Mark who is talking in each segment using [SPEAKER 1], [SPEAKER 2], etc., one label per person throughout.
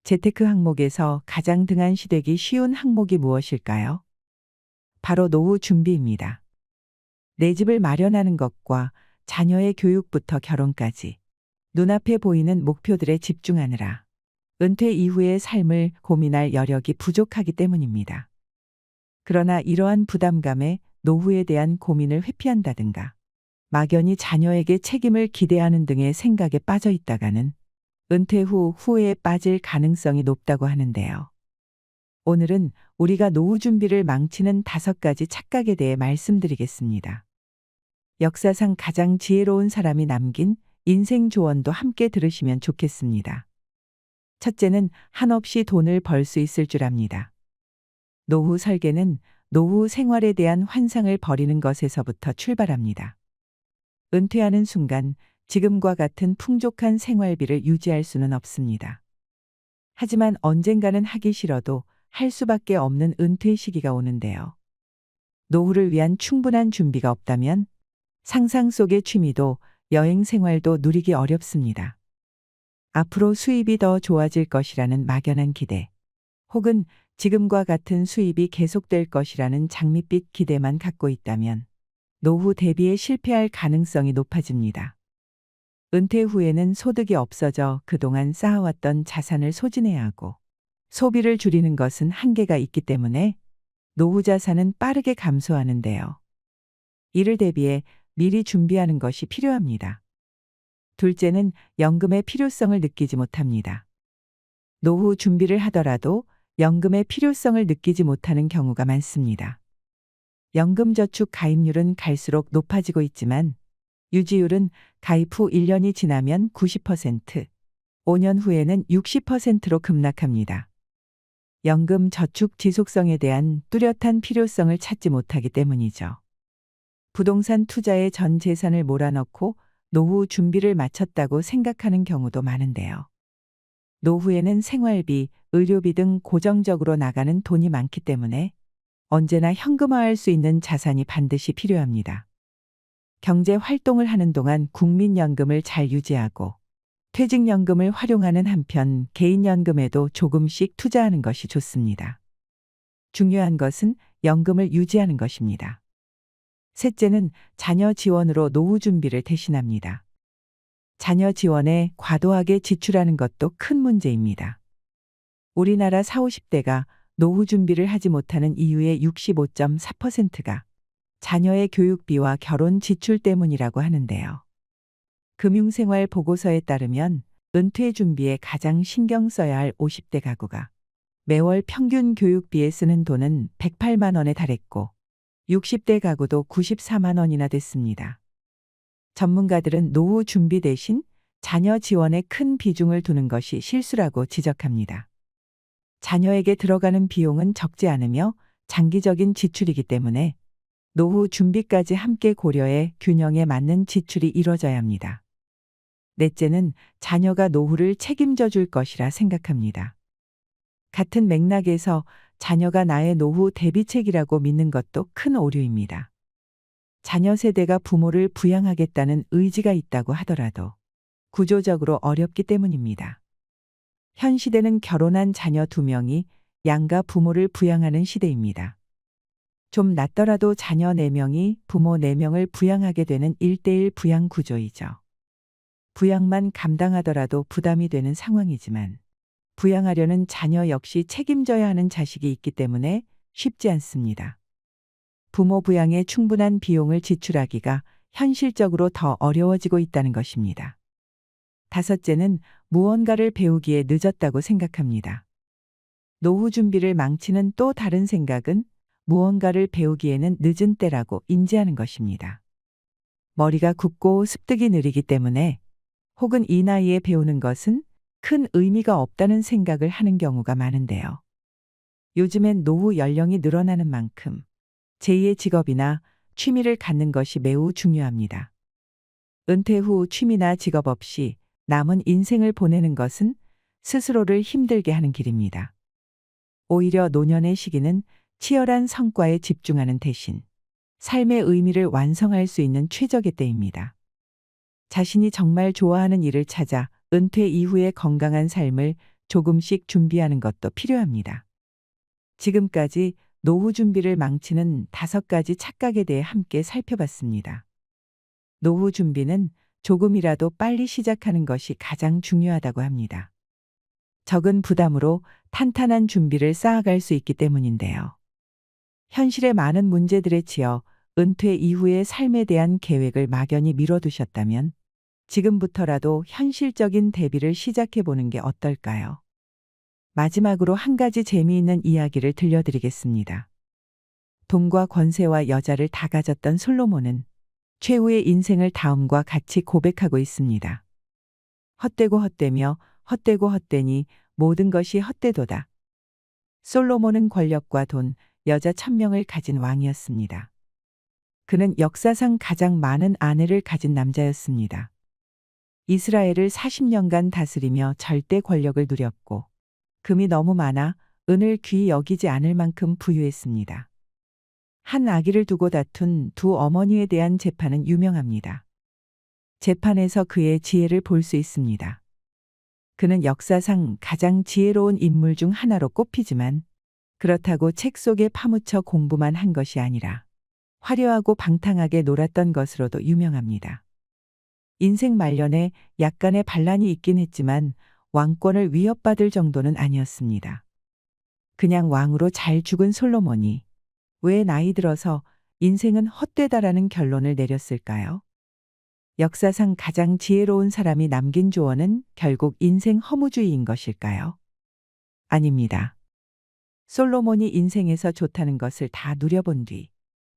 [SPEAKER 1] 재테크 항목에서 가장 등한시되기 쉬운 항목이 무엇일까요? 바로 노후 준비입니다. 내 집을 마련하는 것과 자녀의 교육부터 결혼까지 눈앞에 보이는 목표들에 집중하느라 은퇴 이후의 삶을 고민할 여력이 부족하기 때문입니다. 그러나 이러한 부담감에 노후에 대한 고민을 회피한다든가 막연히 자녀에게 책임을 기대하는 등의 생각에 빠져 있다가는 은퇴 후 후회에 빠질 가능성이 높다고 하는데요. 오늘은 우리가 노후 준비를 망치는 5가지 착각에 대해 말씀드리겠습니다. 역사상 가장 지혜로운 사람이 남긴 인생 조언도 함께 들으시면 좋겠습니다. 첫째는 한없이 돈을 벌 수 있을 줄 압니다. 노후 설계는 노후 생활에 대한 환상을 버리는 것에서부터 출발합니다. 은퇴하는 순간 지금과 같은 풍족한 생활비를 유지할 수는 없습니다. 하지만 언젠가는 하기 싫어도 할 수밖에 없는 은퇴 시기가 오는데요. 노후를 위한 충분한 준비가 없다면 상상 속의 취미도 여행 생활도 누리기 어렵습니다. 앞으로 수입이 더 좋아질 것이라는 막연한 기대, 혹은 지금과 같은 수입이 계속될 것이라는 장밋빛 기대만 갖고 있다면 노후 대비에 실패할 가능성이 높아집니다. 은퇴 후에는 소득이 없어져 그동안 쌓아왔던 자산을 소진해야 하고 소비를 줄이는 것은 한계가 있기 때문에 노후 자산은 빠르게 감소하는데요. 이를 대비해 미리 준비하는 것이 필요합니다. 둘째는 연금의 필요성을 느끼지 못합니다. 노후 준비를 하더라도 연금의 필요성을 느끼지 못하는 경우가 많습니다. 연금저축 가입률은 갈수록 높아지고 있지만 유지율은 가입 후 1년이 지나면 90%, 5년 후에는 60%로 급락합니다. 연금 저축 지속성에 대한 뚜렷한 필요성을 찾지 못하기 때문이죠. 부동산 투자에 전 재산을 몰아넣고 노후 준비를 마쳤다고 생각하는 경우도 많은데요. 노후에는 생활비, 의료비 등 고정적으로 나가는 돈이 많기 때문에 언제나 현금화할 수 있는 자산이 반드시 필요합니다. 경제 활동을 하는 동안 국민연금을 잘 유지하고 퇴직연금을 활용하는 한편 개인연금에도 조금씩 투자하는 것이 좋습니다. 중요한 것은 연금을 유지하는 것입니다. 셋째는 자녀 지원으로 노후 준비를 대신합니다. 자녀 지원에 과도하게 지출하는 것도 큰 문제입니다. 우리나라 40, 50대가 노후 준비를 하지 못하는 이유의 65.4%가 자녀의 교육비와 결혼 지출 때문이라고 하는데요. 금융생활 보고서에 따르면 은퇴 준비에 가장 신경 써야 할 50대 가구가 매월 평균 교육비에 쓰는 돈은 108만 원에 달했고 60대 가구도 94만 원이나 됐습니다. 전문가들은 노후 준비 대신 자녀 지원에 큰 비중을 두는 것이 실수라고 지적합니다. 자녀에게 들어가는 비용은 적지 않으며 장기적인 지출이기 때문에 노후 준비까지 함께 고려해 균형에 맞는 지출이 이뤄져야 합니다. 넷째는 자녀가 노후를 책임져 줄 것이라 생각합니다. 같은 맥락에서 자녀가 나의 노후 대비책이라고 믿는 것도 큰 오류입니다. 자녀 세대가 부모를 부양하겠다는 의지가 있다고 하더라도 구조적으로 어렵기 때문입니다. 현 시대는 결혼한 자녀 2명이 양가 부모를 부양하는 시대입니다. 좀 낫더라도 자녀 4명이 부모 4명을 부양하게 되는 1:1 부양 구조이죠. 부양만 감당하더라도 부담이 되는 상황이지만 부양하려는 자녀 역시 책임져야 하는 자식이 있기 때문에 쉽지 않습니다. 부모 부양에 충분한 비용을 지출하기가 현실적으로 더 어려워지고 있다는 것입니다. 다섯째는 무언가를 배우기에 늦었다고 생각합니다. 노후 준비를 망치는 또 다른 생각은 무언가를 배우기에는 늦은 때라고 인지하는 것입니다. 머리가 굳고 습득이 느리기 때문에 혹은 이 나이에 배우는 것은 큰 의미가 없다는 생각을 하는 경우가 많은데요. 요즘엔 노후 연령이 늘어나는 만큼 제2의 직업이나 취미를 갖는 것이 매우 중요합니다. 은퇴 후 취미나 직업 없이 남은 인생을 보내는 것은 스스로를 힘들게 하는 길입니다. 오히려 노년의 시기는 치열한 성과에 집중하는 대신 삶의 의미를 완성할 수 있는 최적의 때입니다. 자신이 정말 좋아하는 일을 찾아 은퇴 이후의 건강한 삶을 조금씩 준비하는 것도 필요합니다. 지금까지 노후 준비를 망치는 5가지 착각에 대해 함께 살펴봤습니다. 노후 준비는 조금이라도 빨리 시작하는 것이 가장 중요하다고 합니다. 적은 부담으로 탄탄한 준비를 쌓아갈 수 있기 때문인데요. 현실의 많은 문제들에 치여 은퇴 이후의 삶에 대한 계획을 막연히 미뤄두셨다면 지금부터라도 현실적인 대비를 시작해 보는 게 어떨까요? 마지막으로 한 가지 재미있는 이야기를 들려드리겠습니다. 돈과 권세와 여자를 다 가졌던 솔로몬은 최후의 인생을 다음과 같이 고백하고 있습니다. 헛되고 헛되며 헛되고 헛되니 모든 것이 헛되도다. 솔로몬은 권력과 돈, 여자 1000명을 가진 왕이었습니다. 그는 역사상 가장 많은 아내를 가진 남자였습니다. 이스라엘을 40년간 다스리며 절대 권력을 누렸고 금이 너무 많아 은을 귀히 여기지 않을 만큼 부유했습니다. 한 아기를 두고 다툰 두 어머니에 대한 재판은 유명합니다. 재판에서 그의 지혜를 볼 수 있습니다. 그는 역사상 가장 지혜로운 인물 중 하나로 꼽히지만 그렇다고 책 속에 파묻혀 공부만 한 것이 아니라 화려하고 방탕하게 놀았던 것으로도 유명합니다. 인생 말년에 약간의 반란이 있긴 했지만 왕권을 위협받을 정도는 아니었습니다. 그냥 왕으로 잘 죽은 솔로몬이 왜 나이 들어서 인생은 헛되다라는 결론을 내렸을까요? 역사상 가장 지혜로운 사람이 남긴 조언은 결국 인생 허무주의인 것일까요? 아닙니다. 솔로몬이 인생에서 좋다는 것을 다 누려본 뒤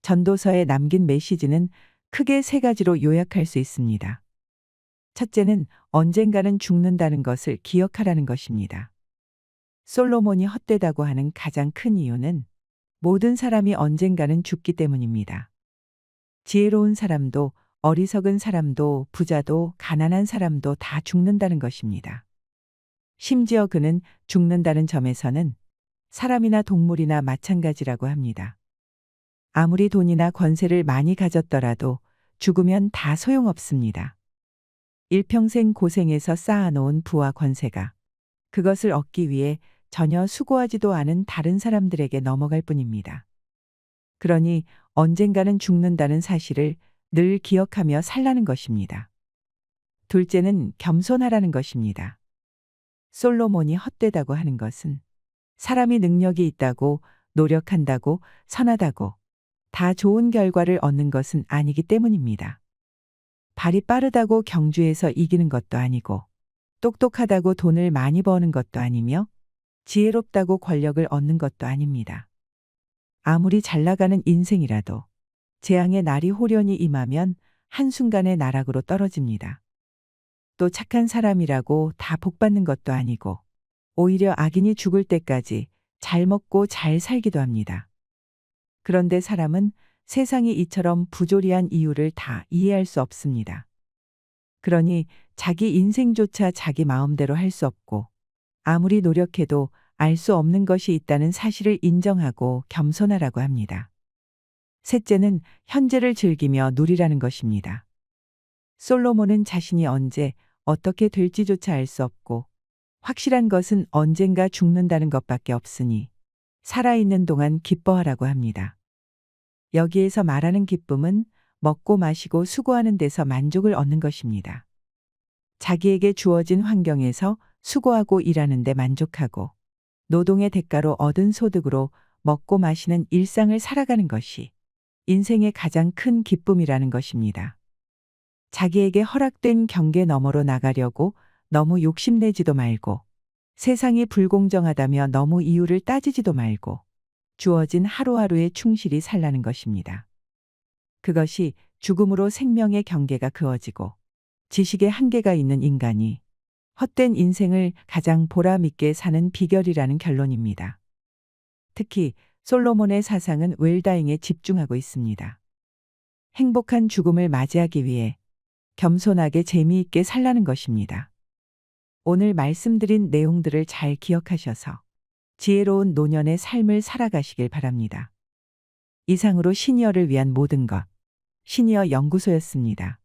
[SPEAKER 1] 전도서에 남긴 메시지는 크게 3가지로 요약할 수 있습니다. 첫째는 언젠가는 죽는다는 것을 기억하라는 것입니다. 솔로몬이 헛되다고 하는 가장 큰 이유는 모든 사람이 언젠가는 죽기 때문입니다. 지혜로운 사람도 어리석은 사람도 부자도 가난한 사람도 다 죽는다는 것입니다. 심지어 그는 죽는다는 점에서는 사람이나 동물이나 마찬가지라고 합니다. 아무리 돈이나 권세를 많이 가졌더라도 죽으면 다 소용없습니다. 일평생 고생해서 쌓아놓은 부와 권세가 그것을 얻기 위해 전혀 수고하지도 않은 다른 사람들에게 넘어갈 뿐입니다. 그러니 언젠가는 죽는다는 사실을 늘 기억하며 살라는 것입니다. 둘째는 겸손하라는 것입니다. 솔로몬이 헛되다고 하는 것은 사람이 능력이 있다고, 노력한다고, 선하다고 다 좋은 결과를 얻는 것은 아니기 때문입니다. 발이 빠르다고 경주에서 이기는 것도 아니고, 똑똑하다고 돈을 많이 버는 것도 아니며, 지혜롭다고 권력을 얻는 것도 아닙니다. 아무리 잘 나가는 인생이라도 재앙의 날이 호련히 임하면 한순간에 나락으로 떨어집니다. 또 착한 사람이라고 다 복받는 것도 아니고 오히려 악인이 죽을 때까지 잘 먹고 잘 살기도 합니다. 그런데 사람은 세상이 이처럼 부조리한 이유를 다 이해할 수 없습니다. 그러니 자기 인생조차 자기 마음대로 할 수 없고 아무리 노력해도 알 수 없는 것이 있다는 사실을 인정하고 겸손하라고 합니다. 셋째는 현재를 즐기며 누리라는 것입니다. 솔로몬은 자신이 언제 어떻게 될지조차 알 수 없고 확실한 것은 언젠가 죽는다는 것밖에 없으니 살아있는 동안 기뻐하라고 합니다. 여기에서 말하는 기쁨은 먹고 마시고 수고하는 데서 만족을 얻는 것입니다. 자기에게 주어진 환경에서 수고하고 일하는 데 만족하고 노동의 대가로 얻은 소득으로 먹고 마시는 일상을 살아가는 것이 인생의 가장 큰 기쁨이라는 것입니다. 자기에게 허락된 경계 너머로 나가려고 너무 욕심내지도 말고 세상이 불공정하다며 너무 이유를 따지지도 말고 주어진 하루하루에 충실히 살라는 것입니다. 그것이 죽음으로 생명의 경계가 그어지고 지식의 한계가 있는 인간이 헛된 인생을 가장 보람 있게 사는 비결이라는 결론입니다. 특히 솔로몬의 사상은 웰다잉에 집중하고 있습니다. 행복한 죽음을 맞이하기 위해 겸손하게 재미있게 살라는 것입니다. 오늘 말씀드린 내용들을 잘 기억하셔서 지혜로운 노년의 삶을 살아가시길 바랍니다. 이상으로 시니어를 위한 모든 것, 시니어 연구소였습니다.